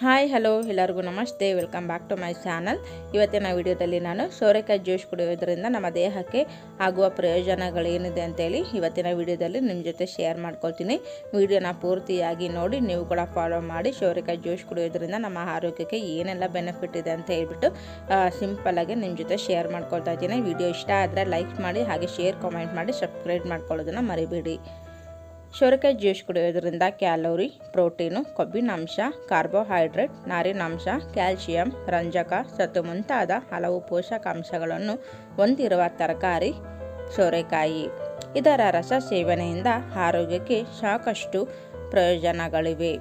Hi hello ಎಲ್ಲರಿಗೂ ನಮಸ್ತೆ, welcome back to my channel. ಇವತ್ತಿನ ವಿಡಿಯೋದಲ್ಲಿ ನಾನು ಸೋರೆಕಾಯಿ ಜ್ಯೂಸ್ ಕುಡಿಯೋದ್ರಿಂದ ನಮ್ಮ ದೇಹಕ್ಕೆ ಆಗುವ ಪ್ರಯೋಜನಗಳೇನಿದೆ ಅಂತೇಳಿ ಇವತ್ತಿನ ವಿಡಿಯೋದಲ್ಲಿ ನಿಮ್ಮ ಜೊತೆ ಶೇರ್ ಮಾಡ್ಕೊಳ್ತೀನಿ. ವಿಡಿಯೋನ ಪೂರ್ತಿಯಾಗಿ ನೋಡಿ ನೀವು ಕೂಡ ಫಾಲೋ ಮಾಡಿ. ಸೋರೆಕಾಯಿ ಜ್ಯೂಸ್ ಕುಡಿಯೋದ್ರಿಂದ ನಮ್ಮ ಆರೋಗ್ಯಕ್ಕೆ ಏನೆಲ್ಲ ಬೆನಿಫಿಟ್ ಇದೆ ಅಂತ ಹೇಳ್ಬಿಟ್ಟು ಸಿಂಪಲ್ಲಾಗಿ ನಿಮ್ಮ ಜೊತೆ ಶೇರ್ ಮಾಡ್ಕೊಳ್ತಾ ಇದ್ದೀನಿ. ವಿಡಿಯೋ ಇಷ್ಟ ಆದರೆ ಲೈಕ್ ಮಾಡಿ, ಹಾಗೆ ಶೇರ್ ಕಾಮೆಂಟ್ ಮಾಡಿ, ಸಬ್ಸ್ಕ್ರೈಬ್ ಮಾಡ್ಕೊಳ್ಳೋದನ್ನು ಮರಿಬೇಡಿ. ಸೋರೆಕಾಯಿ ಜ್ಯೂಸ್ ಕುಡಿಯೋದ್ರಿಂದ ಕ್ಯಾಲೋರಿ, ಪ್ರೋಟೀನು, ಕೊಬ್ಬಿನಾಂಶ, ಕಾರ್ಬೋಹೈಡ್ರೇಟ್, ನಾರಿನಾಂಶ, ಕ್ಯಾಲ್ಸಿಯಂ, ರಂಜಕ, ಸತು ಮುಂತಾದ ಹಲವು ಪೋಷಕಾಂಶಗಳನ್ನು ಹೊಂದಿರುವ ತರಕಾರಿ ಸೋರೆಕಾಯಿ. ಇದರ ರಸ ಸೇವನೆಯಿಂದ ಆರೋಗ್ಯಕ್ಕೆ ಸಾಕಷ್ಟು ಪ್ರಯೋಜನಗಳಿವೆ.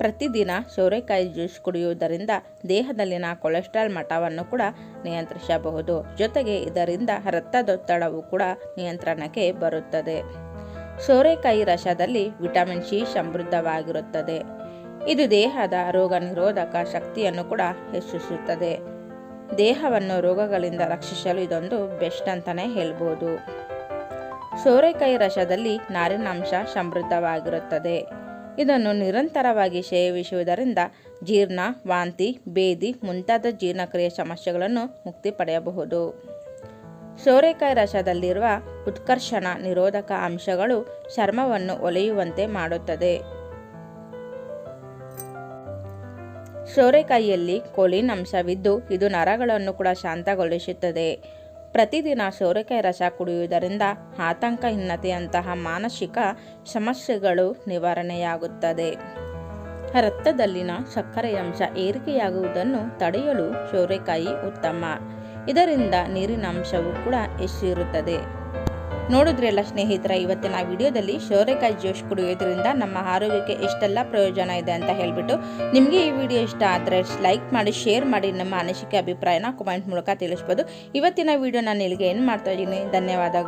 ಪ್ರತಿದಿನ ಸೋರೆಕಾಯಿ ಜ್ಯೂಸ್ ಕುಡಿಯುವುದರಿಂದ ದೇಹದಲ್ಲಿನ ಕೊಲೆಸ್ಟ್ರಾಲ್ ಮಟ್ಟವನ್ನು ಕೂಡ ನಿಯಂತ್ರಿಸಬಹುದು. ಜೊತೆಗೆ ಇದರಿಂದ ರಕ್ತದೊತ್ತಡವು ಕೂಡ ನಿಯಂತ್ರಣಕ್ಕೆ ಬರುತ್ತದೆ. ಸೋರೆಕಾಯಿ ರಸದಲ್ಲಿ ವಿಟಮಿನ್ ಸಿ ಸಮೃದ್ಧವಾಗಿರುತ್ತದೆ. ಇದು ದೇಹದ ರೋಗ ನಿರೋಧಕ ಶಕ್ತಿಯನ್ನು ಕೂಡ ಹೆಚ್ಚಿಸುತ್ತದೆ. ದೇಹವನ್ನು ರೋಗಗಳಿಂದ ರಕ್ಷಿಸಲು ಇದೊಂದು ಬೆಸ್ಟ್ ಅಂತಲೇ ಹೇಳ್ಬೋದು. ಸೋರೆಕಾಯಿ ರಸದಲ್ಲಿ ನಾರಿನಾಂಶ ಸಮೃದ್ಧವಾಗಿರುತ್ತದೆ. ಇದನ್ನು ನಿರಂತರವಾಗಿ ಸೇವಿಸುವುದರಿಂದ ಜೀರ್ಣ, ವಾಂತಿ, ಭೇದಿ ಮುಂತಾದ ಜೀರ್ಣಕ್ರಿಯೆ ಸಮಸ್ಯೆಗಳನ್ನು ಮುಕ್ತಿ ಪಡೆಯಬಹುದು. ಸೋರೆಕಾಯಿ ರಸದಲ್ಲಿರುವ ಉತ್ಕರ್ಷಣ ನಿರೋಧಕ ಅಂಶಗಳು ಚರ್ಮವನ್ನು ಹೊಳೆಯುವಂತೆ ಮಾಡುತ್ತದೆ. ಸೋರೆಕಾಯಿಯಲ್ಲಿ ಕೊಲಿನ್ ಅಂಶವಿದ್ದು ಇದು ನರಗಳನ್ನು ಕೂಡ ಶಾಂತಗೊಳಿಸುತ್ತದೆ. ಪ್ರತಿದಿನ ಸೋರೆಕಾಯಿ ರಸ ಕುಡಿಯುವುದರಿಂದ ಆತಂಕಹೀನತೆಯಂತಹ ಮಾನಸಿಕ ಸಮಸ್ಯೆಗಳು ನಿವಾರಣೆಯಾಗುತ್ತದೆ. ರಕ್ತದಲ್ಲಿನ ಸಕ್ಕರೆಯಂಶ ಏರಿಕೆಯಾಗುವುದನ್ನು ತಡೆಯಲು ಸೋರೆಕಾಯಿ ಉತ್ತಮ. ಇದರಿಂದ ನೀರಿನಾಂಶವೂ ಕೂಡ ಹೆಚ್ಚಿರುತ್ತದೆ. ನೋಡಿದ್ರಲ್ಲ ಸ್ನೇಹಿತರ, ಇವತ್ತಿನ ವಿಡಿಯೋದಲ್ಲಿ ಸೋರೆಕಾಯಿ ಜ್ಯೂಸ್ ಕುಡಿಯೋದ್ರಿಂದ ನಮ್ಮ ಆರೋಗ್ಯಕ್ಕೆ ಎಷ್ಟೆಲ್ಲ ಪ್ರಯೋಜನ ಇದೆ ಅಂತ ಹೇಳ್ಬಿಟ್ಟು. ನಿಮಗೆ ಈ ವಿಡಿಯೋ ಇಷ್ಟ ಆದರೆ ಲೈಕ್ ಮಾಡಿ, ಶೇರ್ ಮಾಡಿ, ನಮ್ಮ ಅನಿಸಿಕೆ ಅಭಿಪ್ರಾಯನ ಕಮೆಂಟ್ ಮೂಲಕ ತಿಳಿಸ್ಬೋದು. ಇವತ್ತಿನ ವಿಡಿಯೋ ನಾನು ಇಲ್ಲಿಗೆ ಏನು ಮಾಡ್ತಾ ಇದ್ದೀನಿ. ಧನ್ಯವಾದಗಳು.